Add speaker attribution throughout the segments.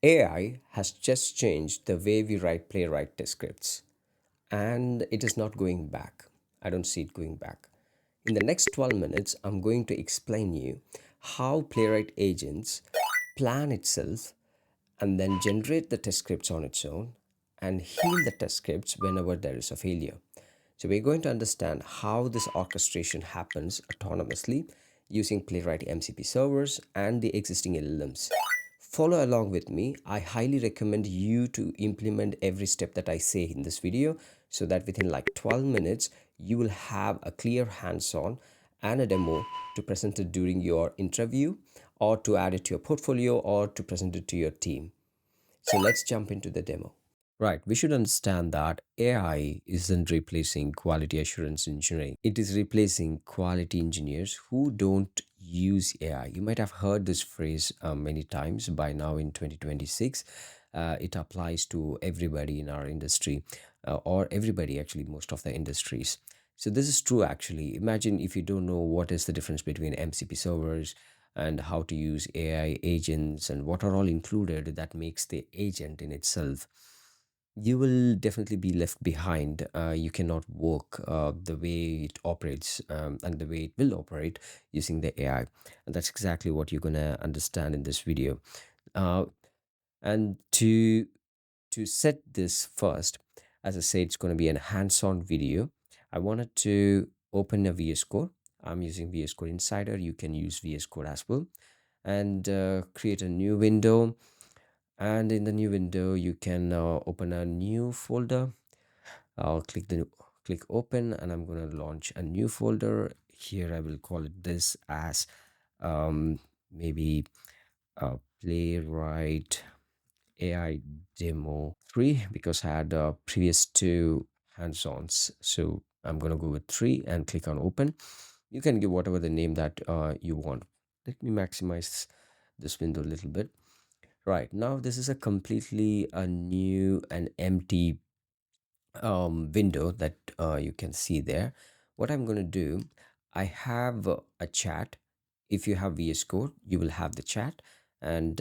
Speaker 1: AI has just changed the way we write Playwright test scripts, and it is not going back. I don't see it going back. In the next 12 minutes, I'm going to explain you how Playwright agents plan itself and then generate the test scripts on its own and heal the test scripts whenever there is a failure. So we're going to understand how this orchestration happens autonomously using Playwright MCP servers and the existing LLMs. Follow along with me. I highly recommend you to implement every step that I say in this video so that within like 12 minutes, you will have a clear hands-on and a demo to present it during your interview or to add it to your portfolio or to present it to your team. So let's jump into the demo. Right, we should understand that AI isn't replacing quality assurance engineering. It is replacing quality engineers who don't use AI. You might have heard this phrase many times by now in 2026. It applies to everybody in our industry, or everybody actually, most of the industries. So this is true actually. Imagine if you don't know what is the difference between MCP servers and how to use AI agents and what are all included that makes the agent in itself, you will definitely be left behind. You cannot work the way it operates and the way it will operate using the AI. And that's exactly what you're going to understand in this video. Uh, and to set this first, as I said, it's going to be a hands-on video. I wanted to open a VS Code. I'm using VS Code Insider. You can use VS Code as well. And create a new window, and in the new window you can open a new folder. I'll click open, and I'm going to launch a new folder here. I will call it this as maybe Playwright AI demo 3, because I had previous 2 hands-ons, so I'm going to go with 3 and click on open. You can give whatever the name that you want. Let me maximize this window a little bit. Right now, this is a completely a new and empty window that you can see there. What I'm going to do, I have a chat. If you have VS Code, you will have the chat, and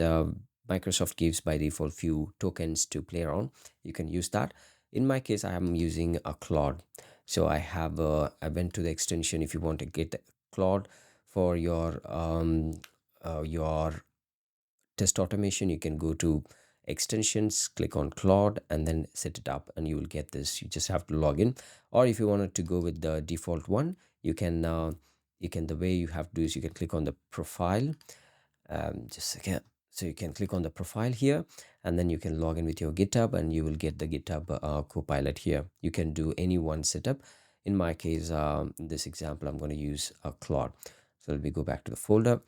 Speaker 1: Microsoft gives by default few tokens to play around. You can use that. In my case, I am using a Claude. So I went to the extension. If you want to get Claude for your test automation, you can go to extensions, click on Claude, and then set it up, and you will get this. You just have to log in. Or if you wanted to go with the default one, you can the way you have to do is you can click on the profile. Just a second. So you can click on the profile here, and then you can log in with your GitHub, and you will get the GitHub Copilot here. You can do any one setup. In my case, in this example, I'm going to use a Claude. So let me go back to the folder.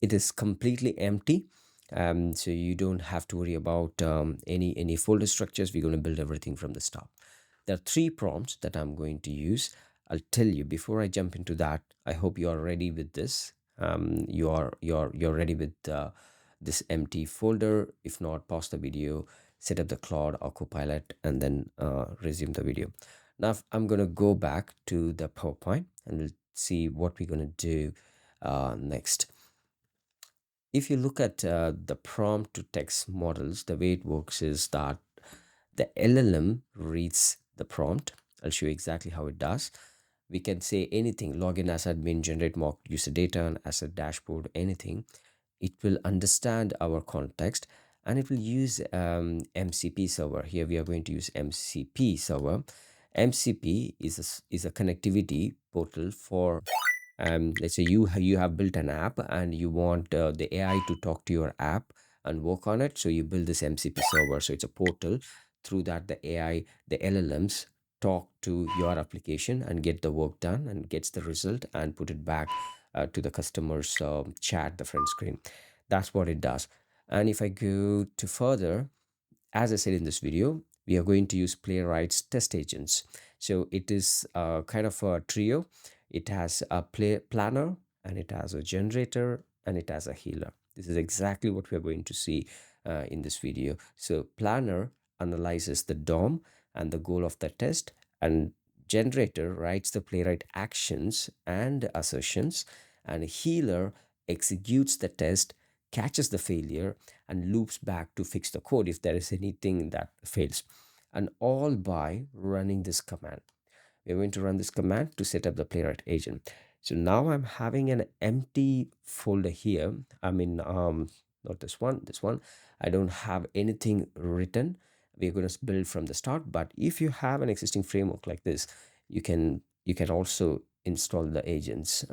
Speaker 1: It is completely empty, so you don't have to worry about any folder structures. We're going to build everything from the start. There are 3 prompts that I'm going to use. I'll tell you before I jump into that. I hope you are ready with this. You're ready with this empty folder. If not, pause the video, set up the Claude or Copilot, and then resume the video. Now I'm going to go back to the PowerPoint, and we'll see what we're going to do next. If you look at the prompt to text models, the way it works is that the LLM reads the prompt. I'll show you exactly how it does. We can say anything: login as admin, generate mock user data, and asset dashboard, anything. It will understand our context, and it will use MCP server. Here we are going to use MCP server. MCP is a connectivity portal for let's say you have built an app and you want the AI to talk to your app and work on it. So you build this MCP server. So it's a portal through that the AI, the LLMs talk to your application and get the work done and gets the result and put it back to the customer's chat, the front screen. That's what it does. And if I go to further, as I said in this video, we are going to use Playwright's test agents. So it is kind of a trio. It has a planner, and it has a generator, and it has a healer. This is exactly what we are going to see in this video. So planner analyzes the DOM and the goal of the test, and generator writes the Playwright actions and assertions, and healer executes the test catches the failure and loops back to fix the code if there is anything that fails, and all by running this command. We're going to run this command to set up the Playwright agent. So now I'm having an empty folder here. I mean, not this one, this one. I don't have anything written. We're going to build from the start. But if you have an existing framework like this, you can also install the agents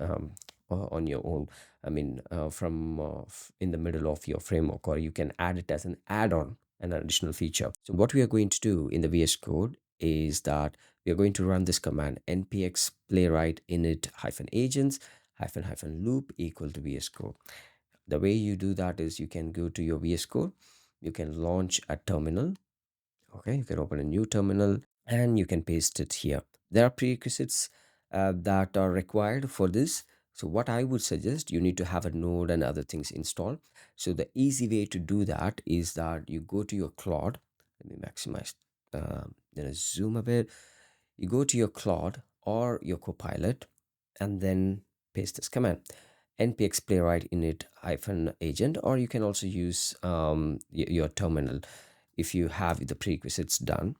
Speaker 1: on your own. I mean, from in the middle of your framework, or you can add it as an add-on, an additional feature. So what we are going to do in the VS Code is that we are going to run this command npx playwright init hyphen agents hyphen hyphen loop equal to VS Code. The way you do that is you can go to your VS Code, you can launch a terminal. Okay, you can open a new terminal and you can paste it here. There are prerequisites that are required for this. So what I would suggest, you need to have a node and other things installed. So the easy way to do that is that you go to your Claude. Let me maximize, then I zoom a bit. You go to your Claude or your Copilot and then paste this command npx playwright init hyphen agent, or you can also use your terminal if you have the prerequisites done.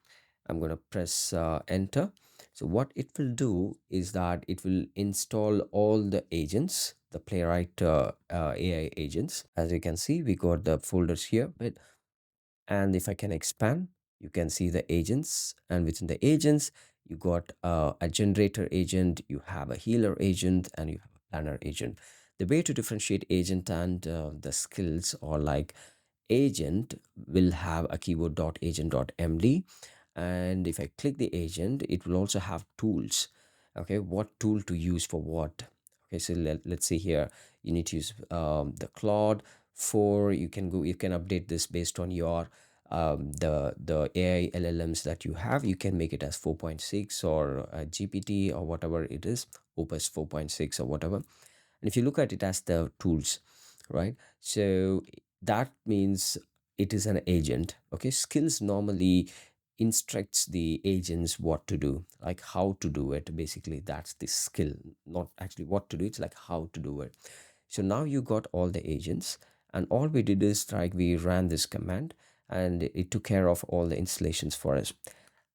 Speaker 1: I'm going to press enter. So what it will do is that it will install all the agents, the Playwright AI agents. As you can see, we got the folders here, but and if I can expand, you can see the agents, and within the agents you got a generator agent, you have a healer agent, and you have a planner agent. The way to differentiate agent and the skills are like agent will have a keyword.agent.md, and if I click the agent, it will also have tools. Okay, what tool to use for what. Okay, so let's see here, you need to use the Claude 4. You can go, you can update this based on your the AI LLMs that you have. You can make it as 4.6 or GPT or whatever it is, Opus 4.6 or whatever. And if you look at it as the tools, right, so that means it is an agent. Okay, skills normally instructs the agents what to do, like how to do it. Basically that's the skill, not actually what to do, it's like how to do it. So now you got all the agents, and all we did is like we ran this command and it took care of all the installations for us.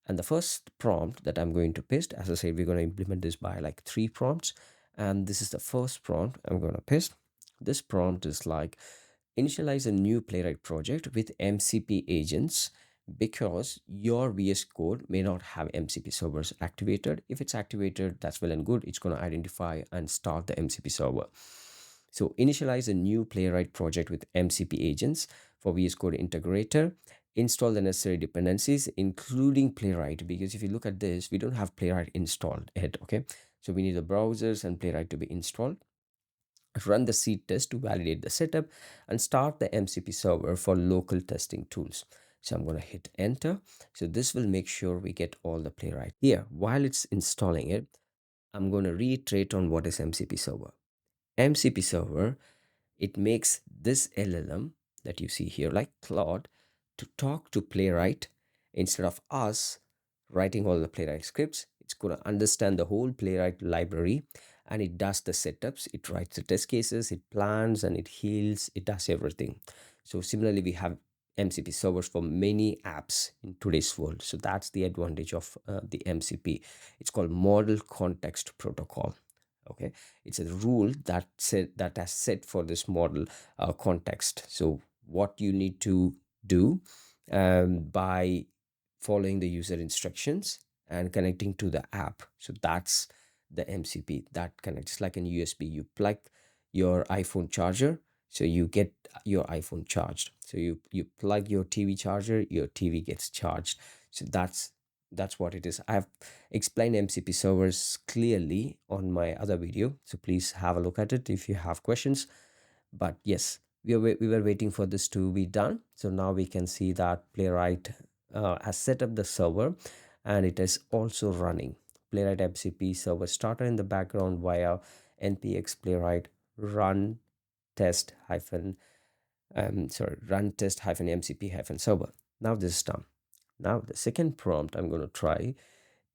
Speaker 1: And the first prompt that I'm going to paste, as I said, we're going to implement this by like 3 prompts, and this is the first prompt I'm going to paste. This prompt is like initialize a new Playwright project with MCP agents, because your VS Code may not have MCP servers activated. If it's activated, that's well and good. It's going to identify and start the MCP server. So initialize a new Playwright project with MCP agents for VS Code integrator. Install the necessary dependencies, including Playwright, because if you look at this, we don't have Playwright installed yet. Okay, so we need the browsers and Playwright to be installed. Run the seed test to validate the setup, and start the MCP server for local testing tools. So I'm going to hit enter. So this will make sure we get all the Playwright here. While it's installing it, I'm going to reiterate on what is MCP server. MCP server, it makes this LLM that you see here, like Claude, to talk to Playwright instead of us writing all the Playwright scripts. It's going to understand the whole Playwright library, and it does the setups, it writes the test cases, it plans, and it heals, it does everything. So similarly, we have MCP servers for many apps in today's world. So that's the advantage of the MCP. It's called Model Context Protocol. Okay, it's a rule that has set for this model context. So what you need to do by following the user instructions and connecting to the app. So that's the MCP that connects like an USB. You plug your iPhone charger, so you get your iPhone charged. So you plug your TV charger, your TV gets charged. So that's what it is. I've explained MCP servers clearly on my other video, so please have a look at it if you have questions. But yes, we were waiting for this to be done. So now we can see that Playwright has set up the server, and it is also running. Playwright MCP server starter in the background via npx playwright run test hyphen run test hyphen mcp hyphen server. Now this is done. Now the second prompt I'm going to try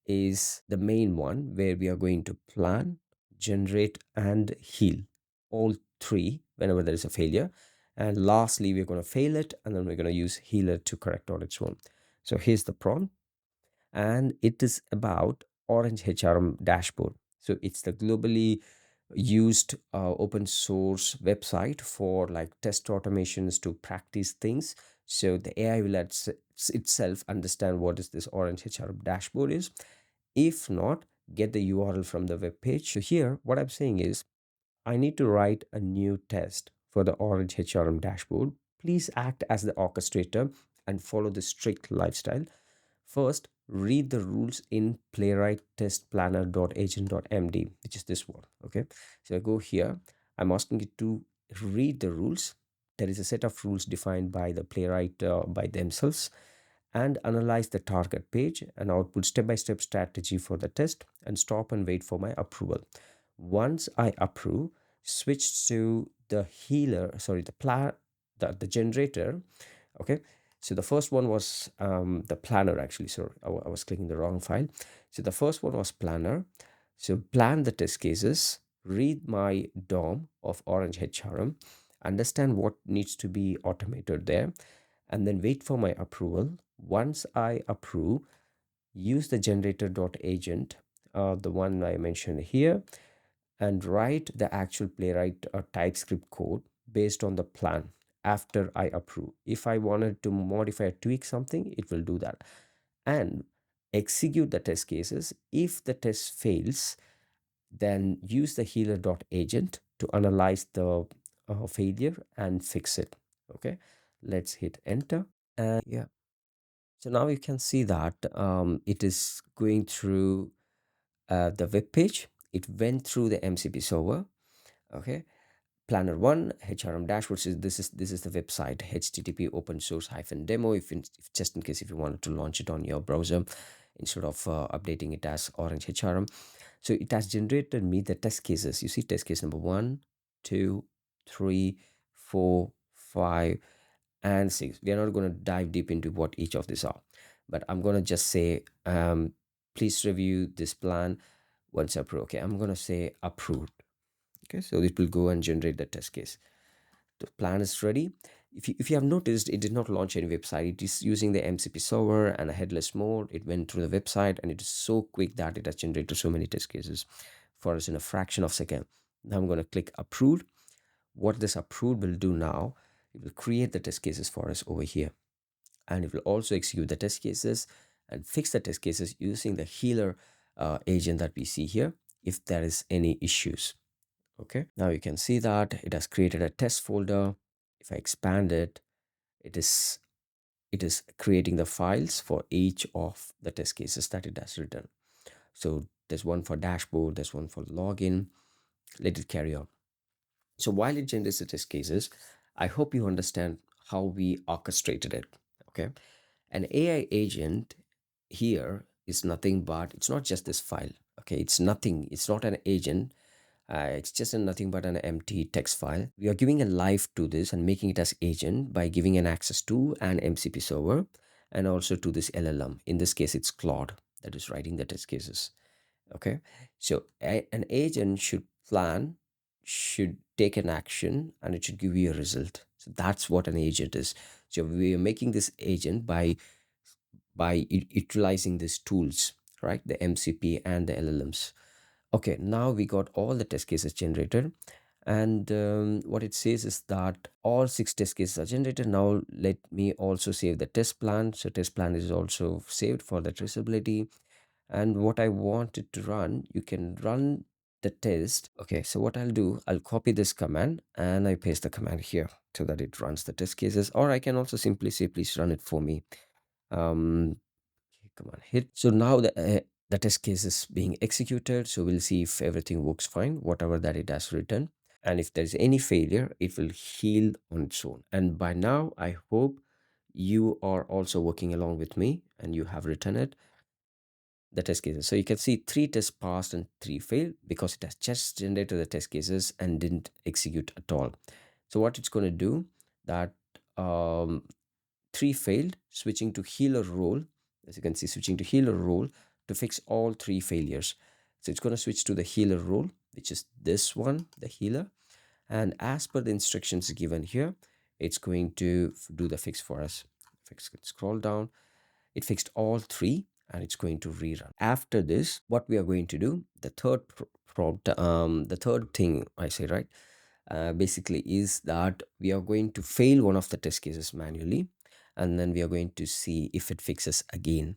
Speaker 1: is the main one, where we are going to plan, generate, and heal all three whenever there is a failure. And lastly, we're going to fail it, and then we're going to use healer to correct on its own. So here's the prompt, and it is about Orange HRM dashboard. So it's the globally used open source website for like test automations to practice things. So the AI will itself understand what is this Orange HRM dashboard is. If not, get the URL from the web page. So here, what I'm saying is, I need to write a new test for the Orange HRM dashboard. Please act as the orchestrator and follow the strict lifestyle. First, read the rules in Playwright test planner.agent.md, which is this one. Okay, so I go here. I'm asking it to read the rules. There is a set of rules defined by the Playwright by themselves, and analyze the target page and output step-by-step strategy for the test, and stop and wait for my approval. Once I approve, switch to the healer, sorry, the generator. Okay, so the first one was the planner actually. So I was clicking the wrong file. So the first one was planner. So plan the test cases, read my DOM of Orange HRM, understand what needs to be automated there, and then wait for my approval. Once I approve, use the generator.agent, the one I mentioned here, and write the actual Playwright TypeScript code based on the plan after I approve. If I wanted to modify or tweak something, it will do that. And execute the test cases. If the test fails, then use the healer.agent to analyze the failure and fix it. Okay, let's hit enter. And yeah, so now you can see that it is going through the web page. It went through the MCP server. Okay, planner 1 HRM dashboards is this is the website, http open source hyphen demo, if just in case if you wanted to launch it on your browser instead of updating it as Orange HRM. So it has generated me the test cases. You see test case number 1, 2, 3, 4, 5 and 6. We are not going to dive deep into what each of these are, but I'm going to just say please review this plan once approved. Okay, I'm going to say approved. Okay, so it will go and generate the test case. The plan is ready. If you have noticed, it did not launch any website. It is using the MCP server and a headless mode. It went through the website, and it is so quick that it has generated so many test cases for us in a fraction of a second. Now I'm going to click approved. What this approved will do now, it will create the test cases for us over here, and it will also execute the test cases and fix the test cases using the healer agent that we see here if there is any issues. Okay, now you can see that it has created a test folder. If I expand it, it is creating the files for each of the test cases that it has written. So there's one for dashboard, there's one for login. Let it carry on. So while it generates the test cases, I hope you understand how we orchestrated it. Okay, an AI agent here is nothing but, it's not just this file. Okay, it's not an agent. It's just nothing but an empty text file. We are giving a life to this and making it as agent by giving an access to an MCP server and also to this LLM. In this case, it's Claude that is writing the test cases. Okay, so an agent should plan, should take an action, and it should give you a result. So that's what an agent is. So we are making this agent by utilizing these tools, right? The MCP and the LLMs. Okay, now we got all the test cases generated, and what it says is that all 6 test cases are generated. Now let me also save the test plan. So test plan is also saved for the traceability, and what I wanted to run, you can run the test. Okay, so what I'll do, I'll copy this command and I paste the command here so that it runs the test cases, or I can also simply say please run it for me. Come on, hit. So now the test case is being executed. So we'll see if everything works fine, whatever that it has written. And if there's any failure, it will heal on its own. And by now, I hope you are also working along with me and you have written it, the test cases. So you can see 3 tests passed and 3 failed because it has just generated the test cases and didn't execute at all. So what it's going to do, that 3 failed, switching to healer role. As you can see, switching to healer role to fix all 3 failures. So it's going to switch to the healer role, which is this one, the healer. And as per the instructions given here, it's going to do the fix for us. Fix, scroll down, it fixed all three, and it's going to rerun. After this, what we are going to do, the third prompt, the third thing I say, right, basically is that we are going to fail one of the test cases manually, and then we are going to see if it fixes again.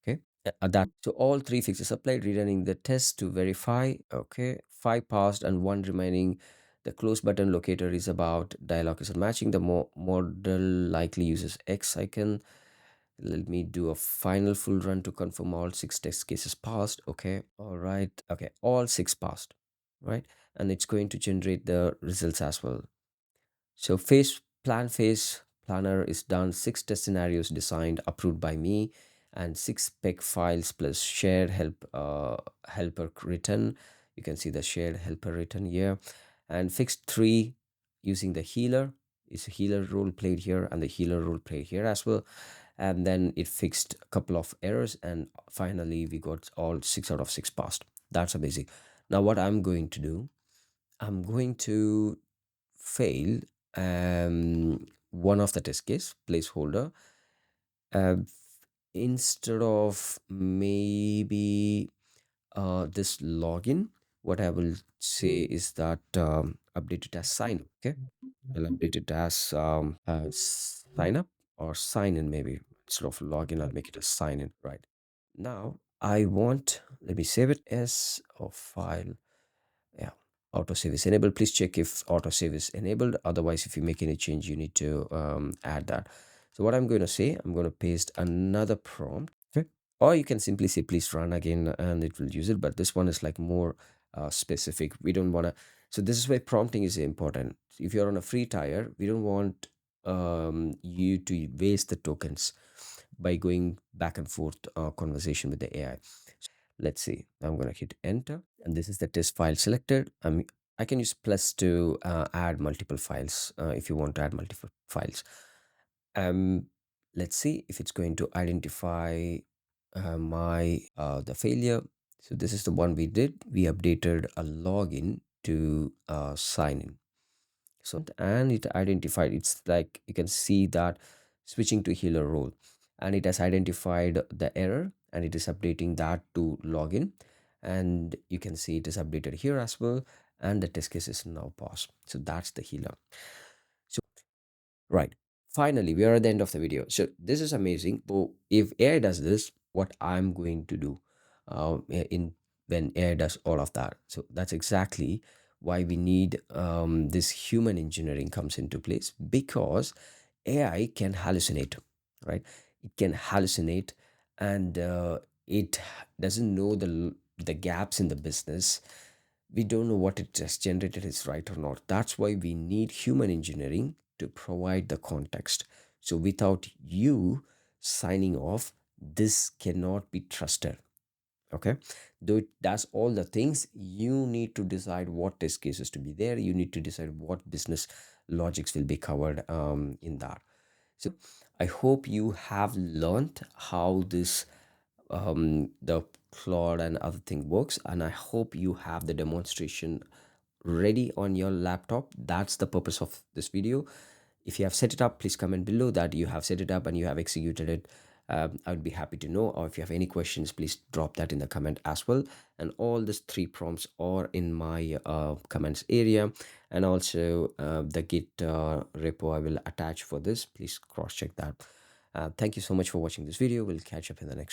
Speaker 1: Okay. That, so all three fixes applied, rerunning the test to verify. Okay, five passed and one remaining. The close button locator is about dialog is matching. The model likely uses X icon. Let me do a final full run to confirm all six test cases passed. Okay, all right, okay, all six passed, right? And it's going to generate the results as well. So phase planner is done. Six test scenarios designed, approved by me, and six spec files plus shared helper written. You can see the shared helper written here, and fixed three using the healer. Is a healer role played here, and the healer role played here as well. And then it fixed a couple of errors, and finally we got all 6 out of 6 passed. That's amazing. Now what I'm going to do, I'm going to fail one of the test case placeholder. uh, Instead of maybe this login, what I will say is that update it as sign. Okay, I'll update it as sign up or sign in. Maybe instead of login, I'll make it a sign in. Right now I want, let me save it as a file. Yeah, autosave is enabled. Please check if autosave is enabled. Otherwise, if you make any change, you need to add that. So what I'm going to say, I'm going to paste another prompt. Okay. Or you can simply say please run again and it will use it, but this one is like more specific. We don't want to, so this is why prompting is important. If you're on a free tier, we don't want you to waste the tokens by going back and forth conversation with the AI. Let's see, I'm going to hit enter, and this is the test file selected. I can use plus to add multiple files if you want to add multiple files. um let's see if it's going to identify my the failure. So this is the one we did. We updated a login to sign in. So and it identified, it's like you can see that switching to healer role, and it has identified the error and it is updating that to login, and you can see it is updated here as well, and the test case is now paused. So that's the healer. So right, finally we are at the end of the video. So this is amazing. But if AI does this, what I'm going to do in when AI does all of that, so that's exactly why we need this human engineering comes into place, because AI can hallucinate, right? It can hallucinate, and it doesn't know the gaps in the business. We don't know what it just generated is right or not. That's why we need human engineering to provide the context. So without you signing off, this cannot be trusted. Okay, though it does all the things, you need to decide what test cases to be there. You need to decide what business logics will be covered in that. So I hope you have learned how this the Claude and other thing works, and I hope you have the demonstration ready on your laptop. That's the purpose of this video. If you have set it up, please comment below that you have set it up and you have executed it. I would be happy to know. Or if you have any questions, please drop that in the comment as well. And all these three prompts are in my comments area, and also the Git repo I will attach for this. Please cross check that. Thank you so much for watching this video. We'll catch up in the next